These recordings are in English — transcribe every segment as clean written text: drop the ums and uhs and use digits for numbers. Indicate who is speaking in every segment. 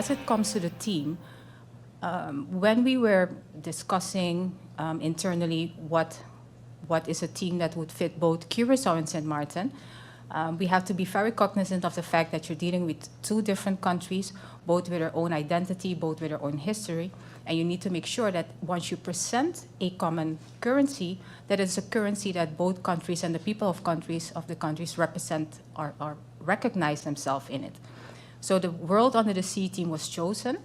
Speaker 1: as it comes to the team, when we were discussing internally what is a team that would fit both Curaçao and St. Martin, we have to be very cognizant of the fact that you're dealing with two different countries, both with their own identity, both with their own history, and you need to make sure that once you present a common currency, that it's a currency that both countries and the people of the countries represent or recognize themselves in it. So the World Under the Sea team was chosen.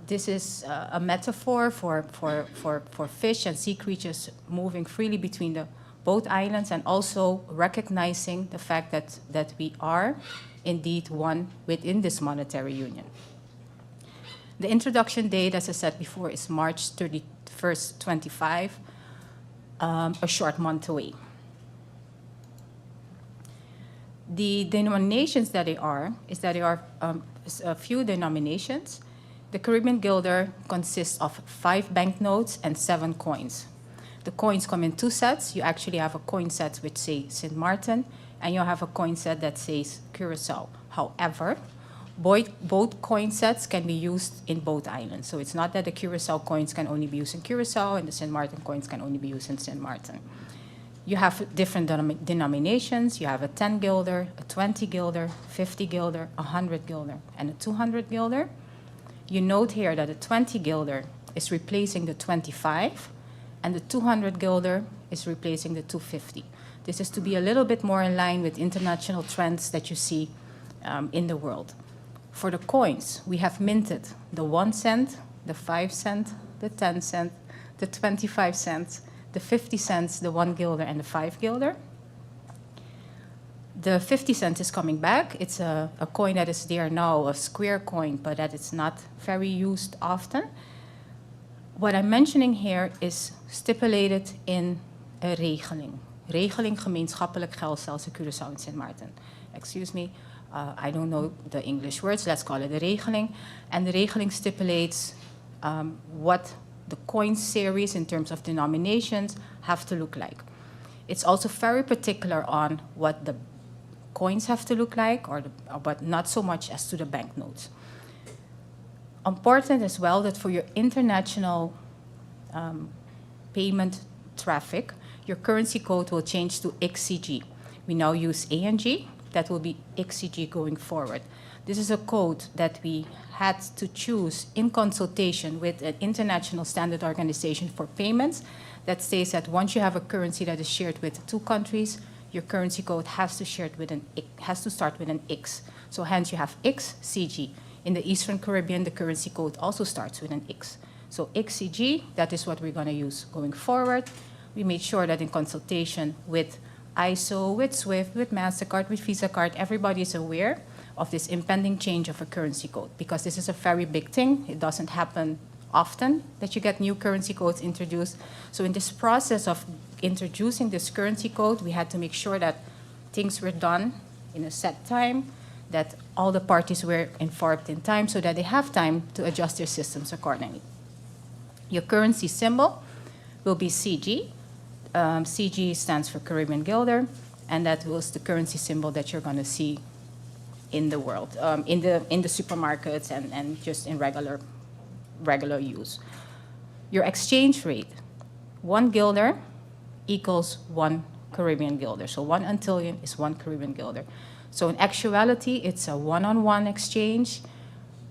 Speaker 1: This is a metaphor for fish and sea creatures moving freely between both islands, and also recognizing the fact that we are indeed one within this monetary union. The introduction date, as I said before, is March 31st, 25, a short month away. The denominations that they are a few denominations. The Caribbean Guilder consists of 5 banknotes and 7 coins. The coins come in 2 sets. You actually have a coin set which says St. Martin, and you have a coin set that says Curaçao. However, both coin sets can be used in both islands. So it's not that the Curaçao coins can only be used in Curaçao and the St. Martin coins can only be used in St. Martin. You have different denominations. You have a 10 guilder, a 20 guilder, 50 guilder, a 100 guilder, and a 200 guilder. You note here that the 20 guilder is replacing the 25, and the 200 guilder is replacing the 250. This is to be a little bit more in line with international trends that you see in the world. For the coins, we have minted the 1 cent, the 5 cent, the 10 cent, the 25 cents, the 50 cents, the 1 guilder, and the 5 guilder. The 50 cents is coming back. It's a coin that is there now, a square coin, but that is not very used often. What I'm mentioning here is stipulated in a regeling. Regeling gemeenschappelijk geldstelsel Curaçao en St. Martin. Excuse me, I don't know the English words. Let's call it a regeling. And the regeling stipulates what the coin series in terms of denominations have to look like. It's also very particular on what the coins have to look like, but not so much as to the banknotes. Important as well that for your international payment traffic, your currency code will change to XCG. We now use ANG. That will be XCG going forward. This is a code that we had to choose in consultation with an international standard organization for payments that states that once you have a currency that is shared with 2 countries, your currency code has to start with an X. So hence you have XCG. In the Eastern Caribbean, the currency code also starts with an X. So XCG, that is what we're going to use going forward. We made sure that in consultation with ISO, with SWIFT, with MasterCard, with Visa card, everybody is aware of this impending change of a currency code, because this is a very big thing. It doesn't happen often that you get new currency codes introduced. So in this process of introducing this currency code, we had to make sure that things were done in a set time, that all the parties were informed in time so that they have time to adjust their systems accordingly. Your currency symbol will be CG. CG stands for Caribbean Guilder, and that was the currency symbol that you're going to see in the world, in the supermarkets and just in regular use. Your exchange rate, 1 guilder equals 1 Caribbean guilder. So 1 Antillean is 1 Caribbean guilder. So in actuality, it's a one-on-one exchange.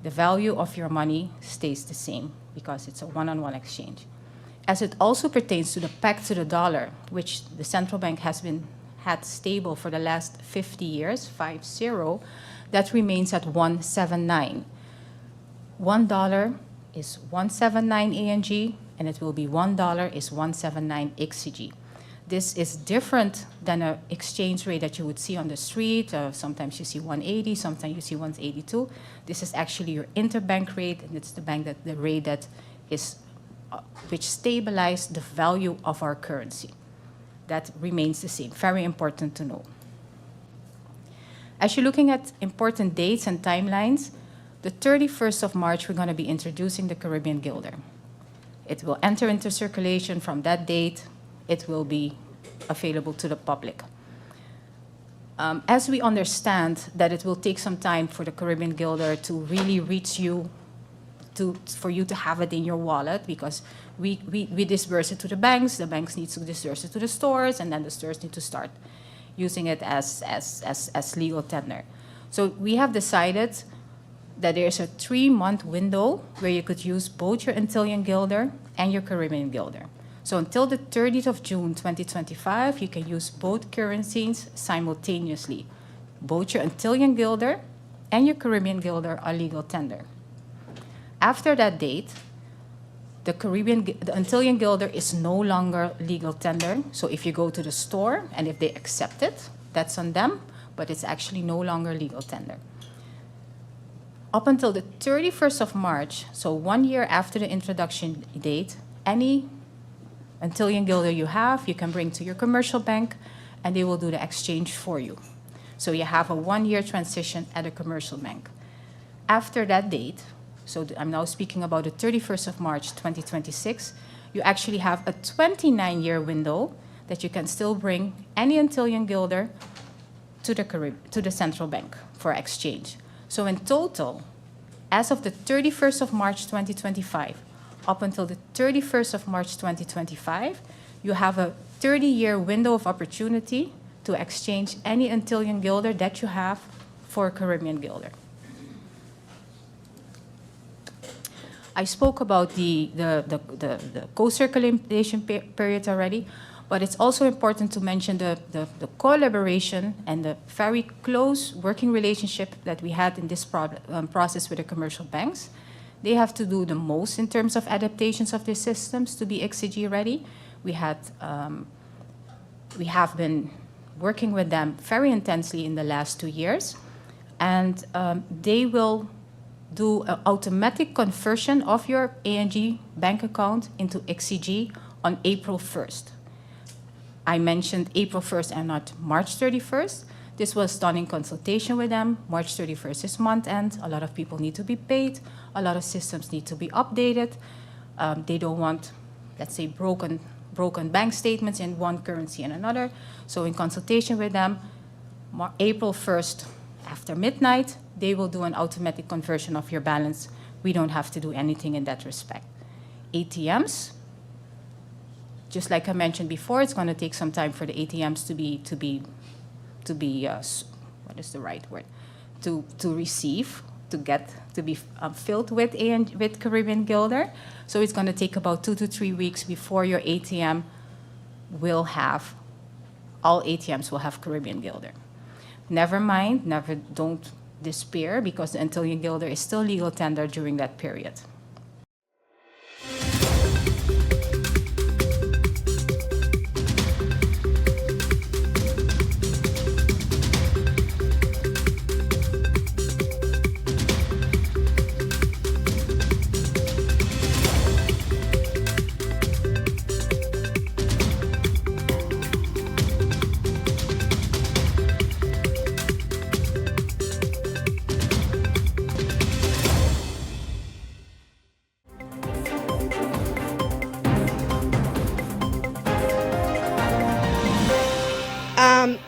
Speaker 1: The value of your money stays the same because it's a one-on-one exchange. As it also pertains to the peg to the dollar, which the central bank has had stable for the last 50 years, 50, that remains at 179. $1 is 179 ANG, and it will be $1 is 179 XCG. This is different than an exchange rate that you would see on the street. Sometimes you see 180, sometimes you see 182. This is actually your interbank rate, and it's the rate that is which stabilizes the value of our currency. That remains the same. Very important to know. As you're looking at important dates and timelines, the 31st of March, we're going to be introducing the Caribbean Guilder. It will enter into circulation. From that date. It will be available to the public. 31st of March, we're going to be introducing the Caribbean Guilder. It will enter into circulation from that date. It will be available to the public. 31st of March, we're going to be introducing the Caribbean Guilder. It will enter into circulation from that date. It will be available to the public. As we understand that it will take some time for the Caribbean Gilder to really reach you, for you to have it in your wallet, because we disperse it to the banks need to disperse it to the stores, and then the stores need to start using it as legal tender. So we have decided that there's a 3-month window where you could use both your Antillean Gilder and your Caribbean Gilder. So until the 30th of June 2025, you can use both currencies simultaneously. Both your Antillean Gilder and your Caribbean Gilder are legal tender. After that date, the Antillean Gilder is no longer legal tender. So if you go to the store and if they accept it, that's on them, but it's actually no longer legal tender. Up until the 31st of March, so 1 year after the introduction date, any Antillean Gilder you have, you can bring to your commercial bank, and they will do the exchange for you. So you have a 1-year transition at a commercial bank. After that date, so I'm now speaking about the 31st of March 2026, you actually have a 29-year window that you can still bring any Antillean Gilder to the central bank for exchange. So in total, as of the 31st of March 2025, up until the 31st of March 2025, you have a 30-year window of opportunity to exchange any Antillean Gilder that you have for a Caribbean Gilder. I spoke about the co-circulation period already, but it's also important to mention the collaboration and the very close working relationship that we had in this process with the commercial banks. They have to do the most in terms of adaptations of their systems to be XCG ready. We have been working with them very intensely in the last 2 years, and they will do an automatic conversion of your ANG bank account into XCG on April 1st. I mentioned April 1st and not March 31st. This was done in consultation with them. March 31st is month end. A lot of people need to be paid. A lot of systems need to be updated. They don't want, let's say, broken bank statements in one currency and another. So in consultation with them, April 1st, after midnight, they will do an automatic conversion of your balance. We don't have to do anything in that respect. ATMs, just like I mentioned before, it's going to take some time for the ATMs to be what is the right word? To receive, to be filled with Caribbean Gilder. So it's going to take about 2 to 3 weeks before your ATM will have, all ATMs will have Caribbean Gilder. Never mind, don't despair, because the Antillean Gilder is still legal tender during that period.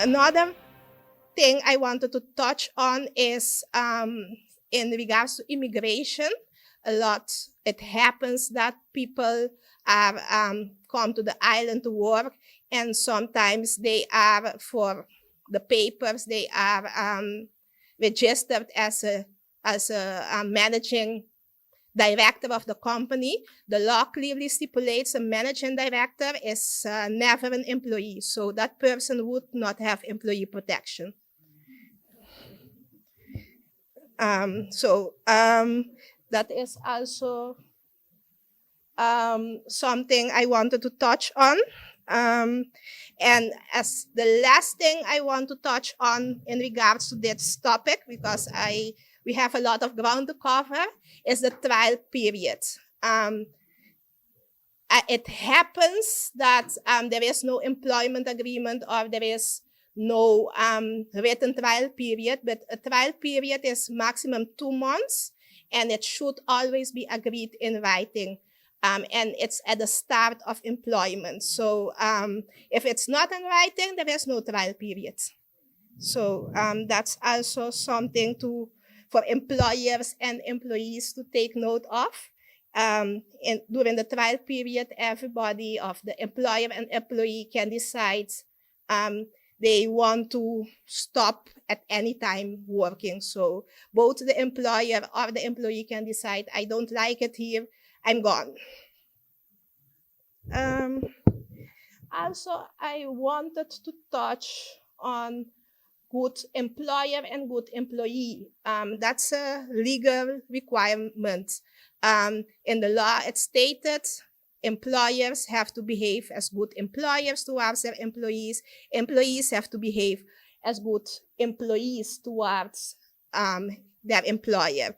Speaker 2: Another thing I wanted to touch on is in regards to immigration. It happens that people are come to the island to work, and sometimes they are, for the papers, they are registered as a managing director of the company. The law clearly stipulates a managing director is never an employee, so that person would not have employee protection. That is also something I wanted to touch on. And as the last thing I want to touch on in regards to this topic, because we have a lot of ground to cover, is the trial period. It happens that there is no employment agreement or there is no written trial period, but a trial period is maximum 2 months, and it should always be agreed in writing. And it's at the start of employment. So if it's not in writing, there is no trial period. So that's also something for employers and employees to take note of. During the trial period, everybody of the employer and employee can decide they want to stop at any time working. So both the employer or the employee can decide, I don't like it here, I'm gone. Also, I wanted to touch on good employer and good employee. That's a legal requirement. In the law, it's stated employers have to behave as good employers towards their employees. Employees have to behave as good employees towards their employer.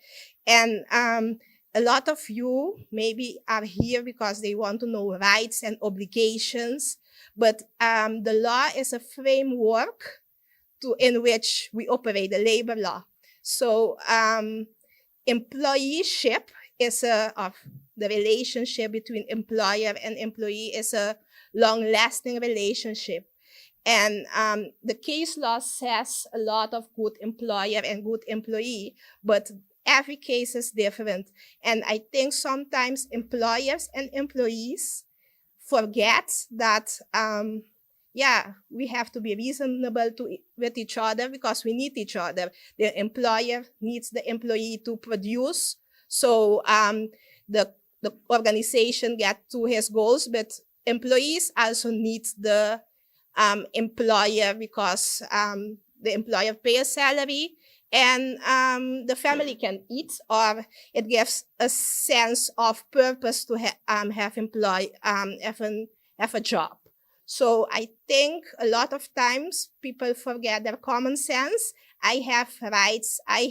Speaker 2: And a lot of you maybe are here because they want to know rights and obligations, but the law is a framework in which we operate, the labor law. So employeeship is the relationship between employer and employee is a long-lasting relationship. And the case law says a lot of good employer and good employee, but every case is different. And I think sometimes employers and employees forget that we have to be reasonable with each other because we need each other. The employer needs the employee to produce, so the organization get to his goals, but employees also need the employer because the employer pays a salary and the family can eat, or it gives a sense of purpose to have a job. So I think a lot of times people forget their common sense. I have rights, you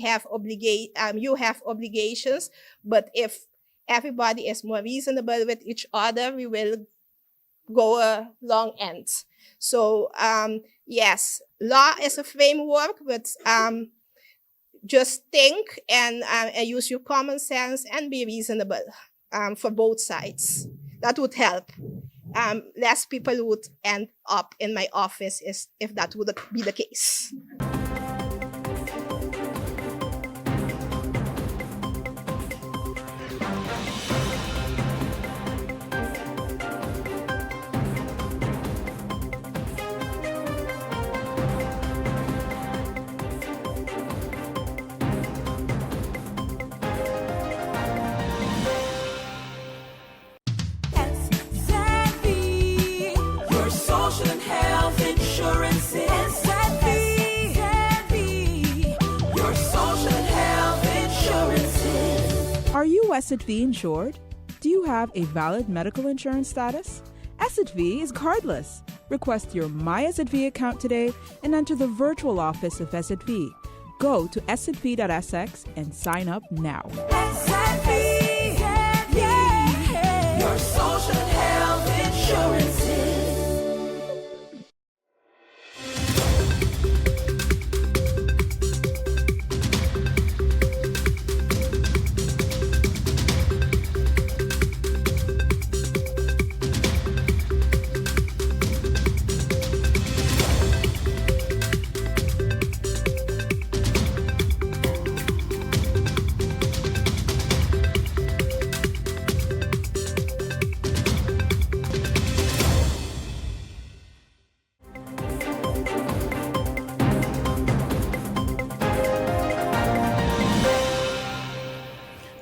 Speaker 2: have obligations, but if everybody is more reasonable with each other, we will go a long end. So yes, law is a framework, but just think and use your common sense and be reasonable for both sides. That would help. Less people would end up in my office if that would be the case.
Speaker 3: Are you SXM insured? Do you have a valid medical insurance status? SXM is cardless. Request your My SXM account today and enter the virtual office of SXM. Go to sxv.sx and sign up now.
Speaker 4: SXM, yeah. Your social health insurances.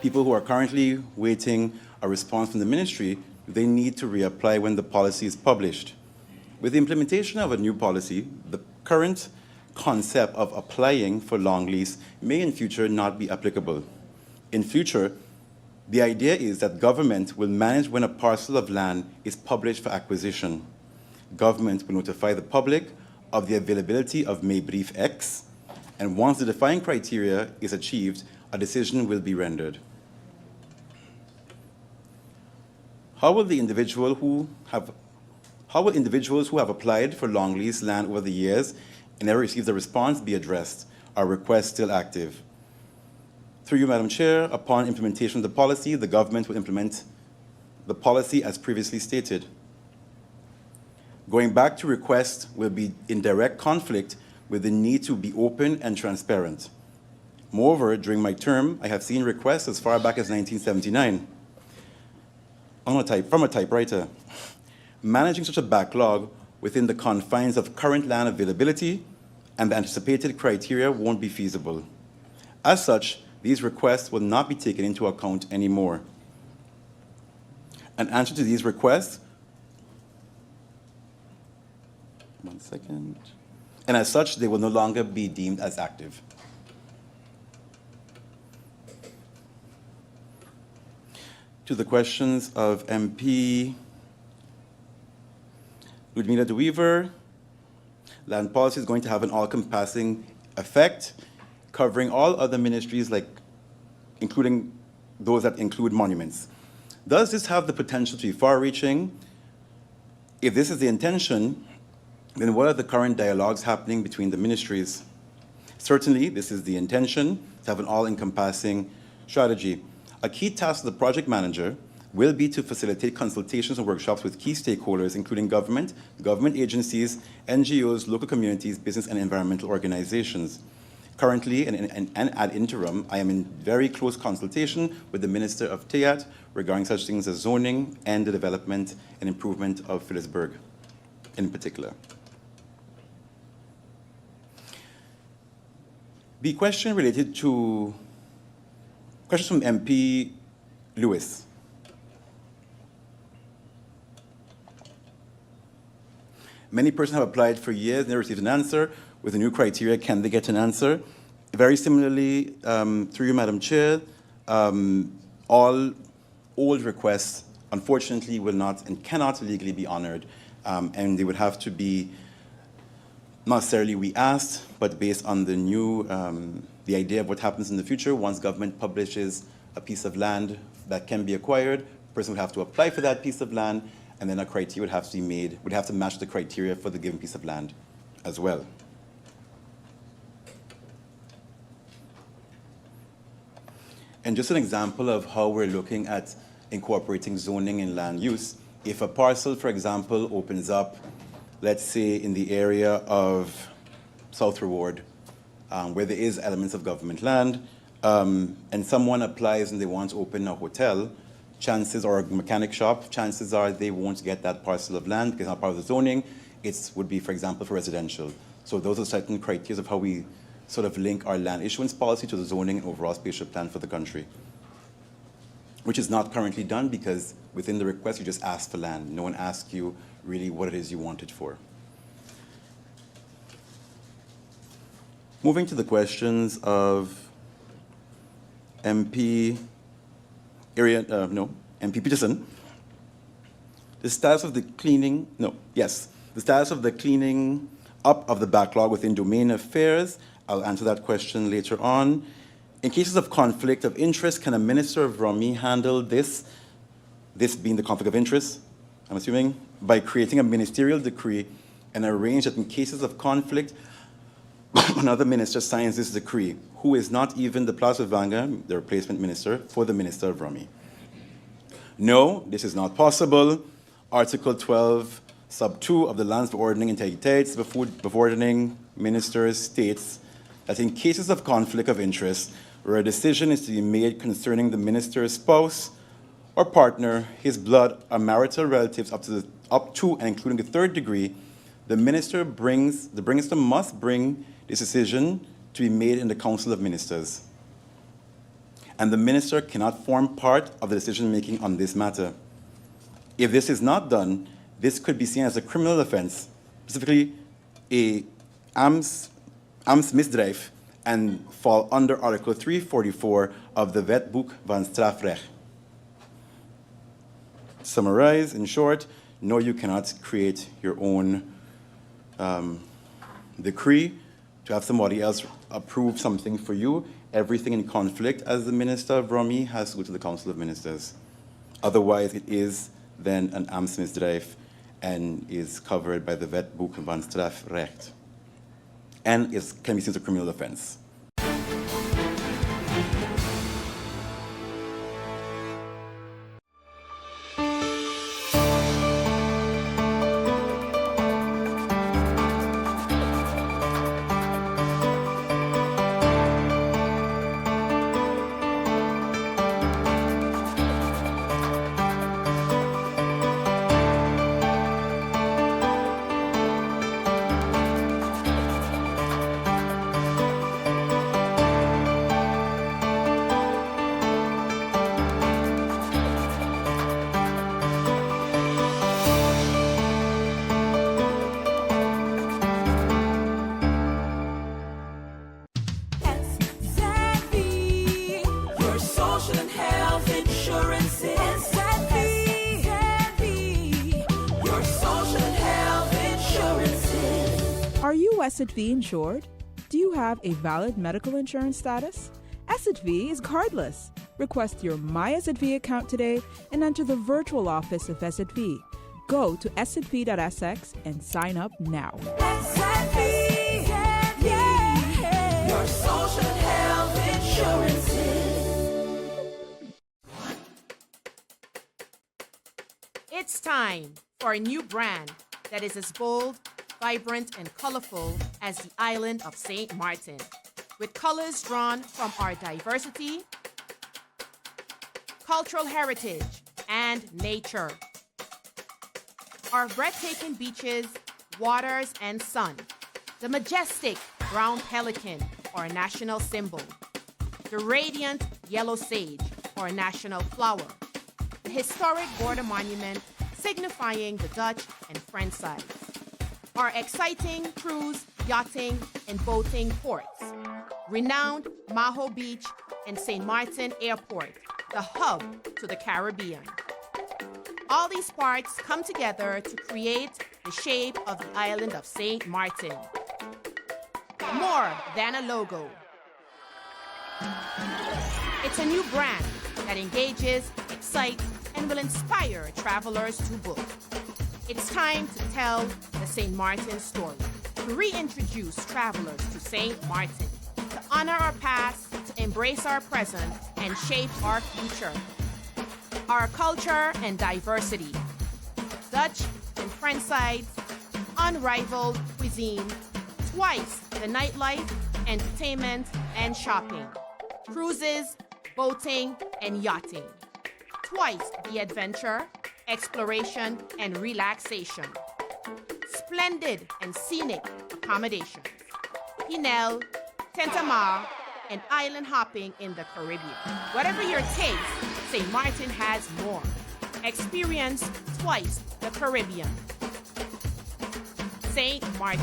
Speaker 5: People who are currently waiting a response from the ministry, they need to reapply when the policy is published. With the implementation of a new policy, the current concept of applying for long lease may in future not be applicable. In future, the idea is that government will manage when a parcel of land is published for acquisition. Government will notify the public of the availability of May Brief X, and once the defined criteria is achieved, a decision will be rendered. How will individuals who have applied for long lease land over the years and never received a response be addressed? Are requests still active? Through you, Madam Chair, upon implementation of the policy, the government will implement the policy as previously stated. Going back to requests will be in direct conflict with the need to be open and transparent. Moreover, during my term, I have seen requests as far back as 1979 from a typewriter. Managing such a backlog within the confines of current land availability and the anticipated criteria won't be feasible. As such, these requests will not be taken into account anymore. An answer to these requests, one second, and as such, they will no longer be deemed as active. To the questions of MP Ludmila de Weaver, land policy is going to have an all-encompassing effect, covering all other ministries, including those that include monuments. Does this have the potential to be far-reaching? If this is the intention, then what are the current dialogues happening between the ministries? Certainly, this is the intention, to have an all-encompassing strategy. A key task of the project manager will be to facilitate consultations and workshops with key stakeholders, including government agencies, NGOs, local communities, business and environmental organizations. Currently, and ad interim, I am in very close consultation with the Minister of TEAT regarding such things as zoning and the development and improvement of Phillipsburg in particular. The question related to questions from MP Lewis. Many persons have applied for years, never received an answer. With the new criteria, can they get an answer? Very similarly, through you, Madam Chair, all old requests, unfortunately, will not and cannot legally be honored, and they would have to be not necessarily re-asked, but based on the new, the idea of what happens in the future. Once government publishes a piece of land that can be acquired, a person would have to apply for that piece of land, and then a criteria would have to be made, would have to match the criteria for the given piece of land as well. And just an example of how we're looking at incorporating zoning in land use. If a parcel, for example, opens up, let's say in the area of South Reward, where there is elements of government land, and someone applies and they want to open a hotel, chances, or a mechanic shop, chances are they won't get that parcel of land because it's not part of the zoning. It would be, for example, for residential. So those are certain criteria of how we sort of link our land issuance policy to the zoning and overall spatial plan for the country, which is not currently done because within the request you just ask for land. No one asks you really what it is you want it for. Moving to the questions of MP Peterson. The status of the cleaning up of the backlog within domain affairs. I'll answer that question later on. In cases of conflict of interest, can a minister of ROMI handle this being the conflict of interest, I'm assuming, by creating a ministerial decree and arrange that in cases of conflict, another minister signs this decree, who is not even the Place Vanga, the replacement minister, for the minister of ROMI? No, this is not possible. Article 12, sub 2 of the Lands Verordening Integriteit, Bevordering Ministers states that in cases of conflict of interest, where a decision is to be made concerning the minister's spouse or partner, his blood or marital relatives up to and including the third degree, the minister must bring this decision to be made in the Council of Ministers. And the minister cannot form part of the decision-making on this matter. If this is not done, this could be seen as a criminal offense, specifically a ambtsmisdrijf, and fall under Article 344 of the Wetboek van Strafrecht. To summarize, in short, no, you cannot create your own decree to have somebody else approve something for you. Everything in conflict as the Minister of ROMI has to go to the Council of Ministers. Otherwise, it is then an ambtsmisdrijf and is covered by the Wetboek van Strafrecht, and can be seen as a criminal offense.
Speaker 3: SXV insured? Do you have a valid medical insurance status? SXV is cardless. Request your My SXV account today and enter the virtual office of SXV. Go to sxv.sx and sign up now.
Speaker 4: SXV, yeah. Your social health insurances.
Speaker 6: It's time for a new brand that is as bold, vibrant, and colorful as the island of St. Martin, with colors drawn from our diversity, cultural heritage, and nature. Our breathtaking beaches, waters, and sun, the majestic brown pelican, our national symbol, the radiant yellow sage, our national flower, the historic border monument signifying the Dutch and French sides, our exciting cruise, yachting, and boating ports, renowned Maho Beach and St. Martin Airport, the hub to the Caribbean. All these parts come together to create the shape of the island of St. Martin. More than a logo. It's a new brand that engages, excites, and will inspire travelers to book. It's time to tell the St. Martin story, to reintroduce travelers to St. Martin, to honor our past, to embrace our present, and shape our future. Our culture and diversity, Dutch and French sides, unrivaled cuisine, twice the nightlife, entertainment, and shopping, cruises, boating, and yachting, twice the adventure, exploration, and relaxation, splendid and scenic accommodations, Pinel, Tentamar, and island hopping in the Caribbean. Whatever your taste, St. Martin has more. Experience twice the Caribbean. St. Martin.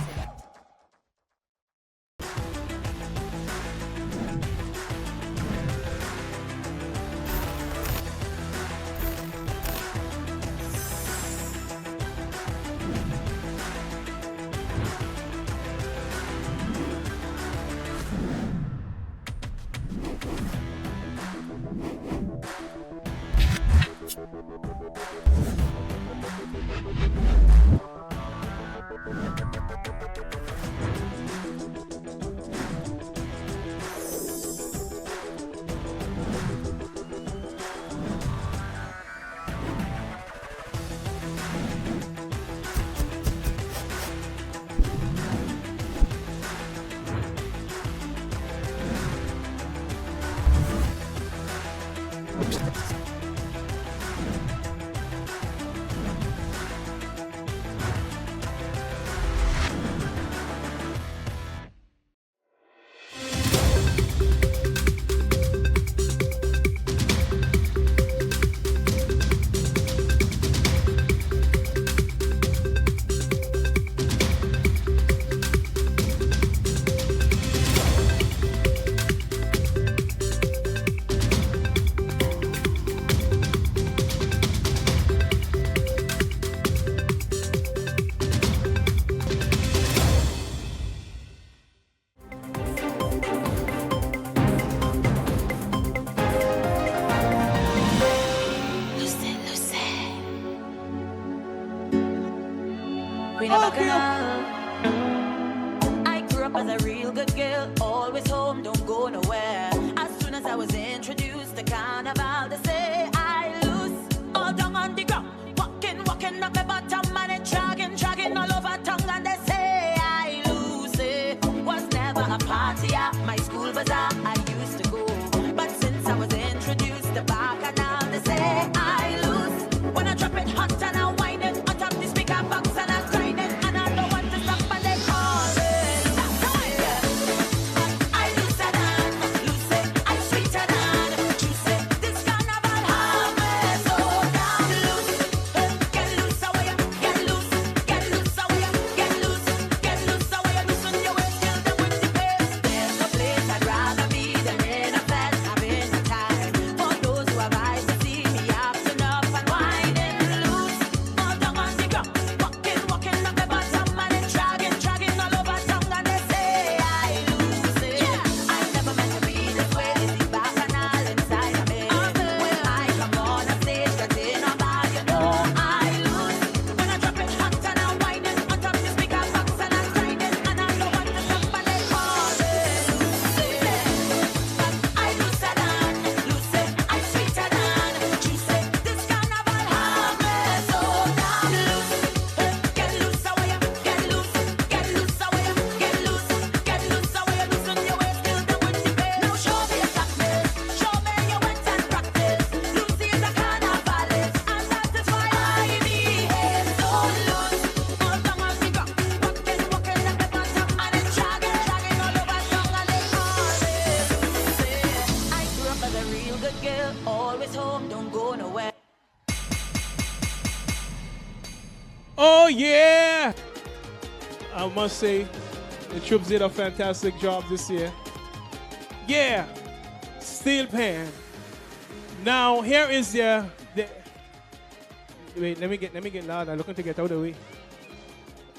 Speaker 4: Queen of Bacchanal. I grew up as a real good girl, always home, don't go nowhere. As soon as I was introduced to carnival, they say I lose all down on the ground, walking up my bottom and it dragging all over tongue, and they say I lose. It was never a party at my school bazaar I used to go, but since I was introduced to Bacchanal, they say I lose. When I drop it hot and I wind it on top the speaker box and I grind it, and I don't want to stop and they call it. I lose that.
Speaker 7: Oh, yeah! I must say, the troops did a fantastic job this year. Yeah! Steel pan. Now, here is the wait, let me get loud. I'm looking to get out of the way.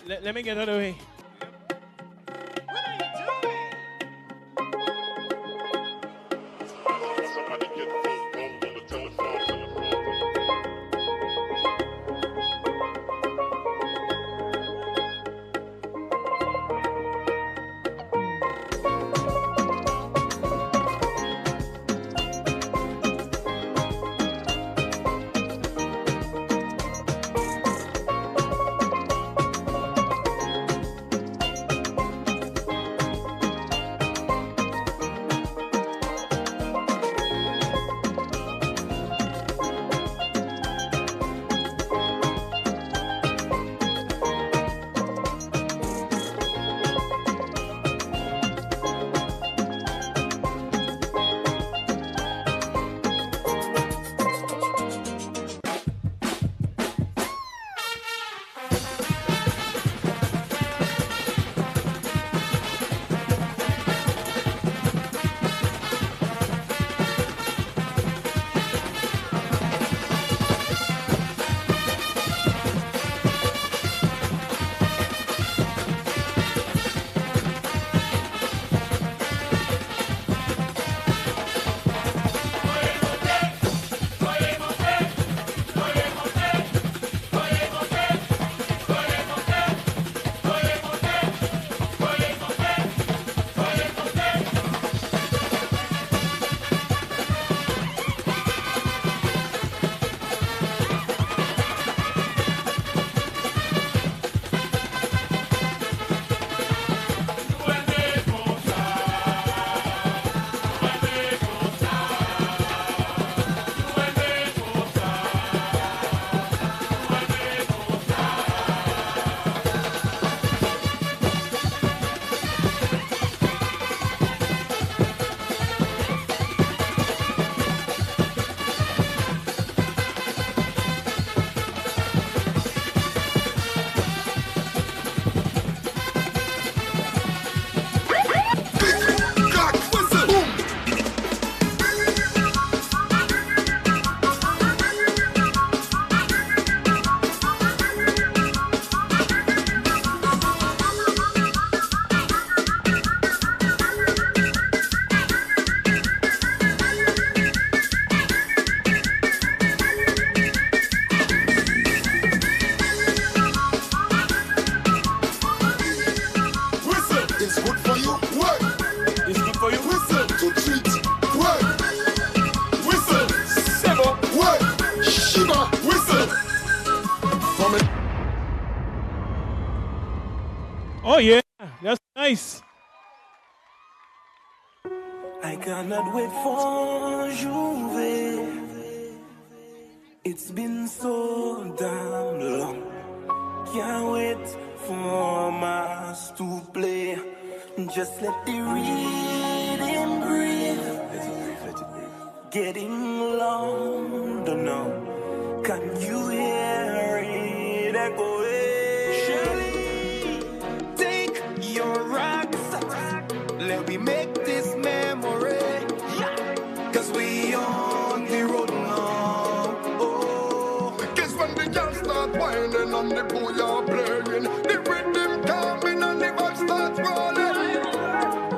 Speaker 7: Let me get out of the way. Oh, yeah. That's nice.
Speaker 8: I cannot wait for Juve. It's been so damn long. Can't wait for Mars to play. Just let the rhythm breathe. Get him London now. Can you hear it echoing? Take your rocks. Let me make this memory. Cause we on the road now. Oh. Guess when the girls start whining and the boy are playing, the rhythm coming and the vibe starts rolling.